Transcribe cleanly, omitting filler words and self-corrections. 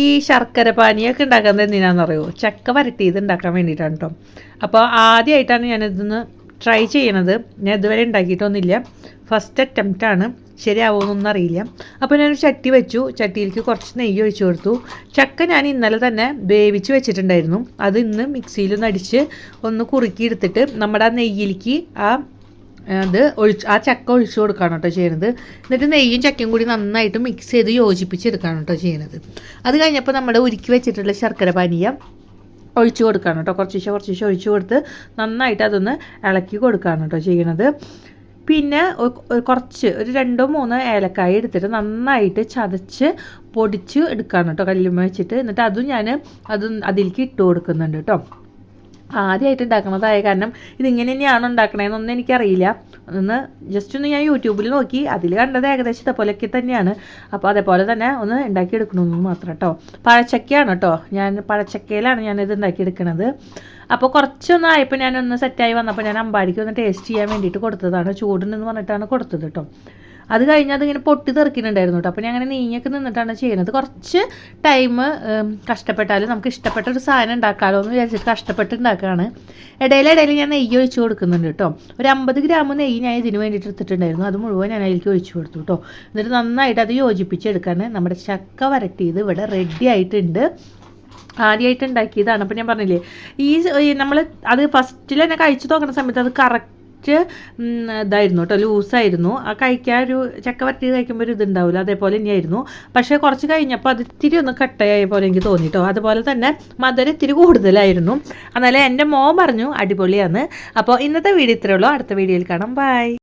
ഈ ശർക്കര പാനിയൊക്കെ ഉണ്ടാക്കുന്നത് എന്തിനാണെന്നറിയോ? ചക്ക വരട്ടിയത് ഉണ്ടാക്കാൻ വേണ്ടിയിട്ടാണ് കേട്ടോ. അപ്പോൾ ആദ്യമായിട്ടാണ് ഞാനിതൊന്ന് ട്രൈ ചെയ്യണത്. ഞാൻ ഇതുവരെ ഉണ്ടാക്കിയിട്ടൊന്നുമില്ല, ഫസ്റ്റ് അറ്റംപ്റ്റാണ്. ശരിയാവുമെന്നൊന്നും അറിയില്ല. അപ്പോൾ ഞാനൊരു ചട്ടി വെച്ചു, ചട്ടിയിലേക്ക് കുറച്ച് നെയ്യ് ഒഴിച്ചു കൊടുത്തു. ചക്ക ഞാൻ ഇന്നലെ തന്നെ വേവിച്ച് വെച്ചിട്ടുണ്ടായിരുന്നു. അത് ഇന്ന് മിക്സിയിലൊന്ന് അടിച്ച് ഒന്ന് കുറുക്കി എടുത്തിട്ട് നമ്മുടെ ആ നെയ്യിലേക്ക് ആ ചക്ക ഒഴിച്ചു കൊടുക്കുകയാണ് കേട്ടോ ചെയ്യുന്നത്. എന്നിട്ട് നെയ്യും ചക്കയും കൂടി നന്നായിട്ട് മിക്സ് ചെയ്ത് യോജിപ്പിച്ചെടുക്കുകയാണ് കേട്ടോ ചെയ്യുന്നത്. അത് കഴിഞ്ഞപ്പോൾ നമ്മുടെ ഉരുക്കി വെച്ചിട്ടുള്ള ശർക്കര പാനീയം ഒഴിച്ചു കൊടുക്കുകയാണ് കേട്ടോ. കുറച്ച് ഒഴിച്ചു കൊടുത്ത് നന്നായിട്ട് അതൊന്ന് ഇളക്കി കൊടുക്കുകയാണ് കേട്ടോ ചെയ്യണത്. പിന്നെ കുറച്ച് ഒരു 2-3 ഏലക്കായ എടുത്തിട്ട് നന്നായിട്ട് ചതച്ച് പൊടിച്ച് എടുക്കുകയാണ് കേട്ടോ കല്ലുമ്മ വെച്ചിട്ട്. എന്നിട്ട് അതിലേക്ക് ഇട്ട് കൊടുക്കുന്നുണ്ട് കേട്ടോ. ആദ്യമായിട്ട് ഉണ്ടാക്കണതായ കാരണം ഇതിങ്ങനെ തന്നെയാണ് ഉണ്ടാക്കണതെന്നൊന്നും എനിക്കറിയില്ല. ജസ്റ്റ് ഒന്ന് ഞാൻ യൂട്യൂബിൽ നോക്കി, അതിൽ കണ്ടത് ഏകദേശം ഇതേപോലെയൊക്കെ തന്നെയാണ്. അപ്പോൾ അതേപോലെ തന്നെ ഒന്ന് ഉണ്ടാക്കിയെടുക്കണമെന്ന് മാത്രം കേട്ടോ. പഴച്ചക്കയാണ് കേട്ടോ, പഴച്ചക്കയിലാണ് ഞാനിത് ഉണ്ടാക്കിയെടുക്കണത്. അപ്പോൾ കുറച്ചൊന്നായപ്പോൾ ഞാനൊന്ന് സെറ്റായി വന്നപ്പോൾ ഞാൻ അമ്പാടിക്ക് ഒന്ന് ടേസ്റ്റ് ചെയ്യാൻ വേണ്ടിയിട്ട് കൊടുത്തതാണ്. ചൂടുണ്ടെന്ന് പറഞ്ഞിട്ടാണ് കൊടുത്തത് കേട്ടോ. അത് കഴിഞ്ഞ് അതിങ്ങനെ പൊട്ടി തെറിക്കുന്നുണ്ടായിരുന്നു കേട്ടോ. അപ്പോൾ ഞാൻ അങ്ങനെ നീങ്ങൊക്കെ നിന്നിട്ടാണ് ചെയ്യുന്നത്. കുറച്ച് ടൈം കഷ്ടപ്പെട്ടാലും നമുക്ക് ഇഷ്ടപ്പെട്ട ഒരു സാധനം ഉണ്ടാക്കാമല്ലോ എന്ന് വിചാരിച്ചിട്ട് കഷ്ടപ്പെട്ട് ഉണ്ടാക്കുകയാണ്. ഇടയിൽ ഞാൻ നെയ്യ് ഒഴിച്ച് കൊടുക്കുന്നുണ്ട് കേട്ടോ. ഒരു 50 ഗ്രാം നെയ്യ് ഞാൻ ഇതിന് വേണ്ടിയിട്ട് എടുത്തിട്ടുണ്ടായിരുന്നു. അത് മുഴുവൻ ഞാൻ അതിലേക്ക് ഒഴിച്ച് കൊടുത്തു കേട്ടോ. എന്നിട്ട് നന്നായിട്ട് അത് യോജിപ്പിച്ചെടുക്കാൻ നമ്മുടെ ചക്ക വരട്ടിയത് ഇവിടെ റെഡി ആയിട്ടുണ്ട്. ആദ്യമായിട്ട് ഉണ്ടാക്കിയതാണ്. അപ്പോൾ ഞാൻ പറഞ്ഞില്ലേ, നമ്മൾ അത് ഫസ്റ്റിൽ തന്നെ കഴിച്ച് നോക്കുന്ന സമയത്ത് അത് കറക്റ്റ് ഇതായിരുന്നു കേട്ടോ, ലൂസായിരുന്നു. ആ ഒരു ചക്ക വരട്ടി കഴിക്കുമ്പോൾ ഒരു ഇതുണ്ടാവില്ല, അതേപോലെ തന്നെയായിരുന്നു. പക്ഷേ കുറച്ച് കഴിഞ്ഞപ്പോൾ അത് ഇത്തിരി ഒന്ന് കട്ടയായ പോലെ എനിക്ക് തോന്നി കേട്ടോ. അതുപോലെ തന്നെ മധുരം ഇത്തിരി കൂടുതലായിരുന്നു. എന്നാലും എൻ്റെ മോൻ പറഞ്ഞു അടിപൊളിയാണ്. അപ്പോൾ ഇന്നത്തെ വീഡിയോ ഇത്രയേ ഉള്ളൂ. അടുത്ത വീഡിയോയിൽ കാണാം. ബൈ.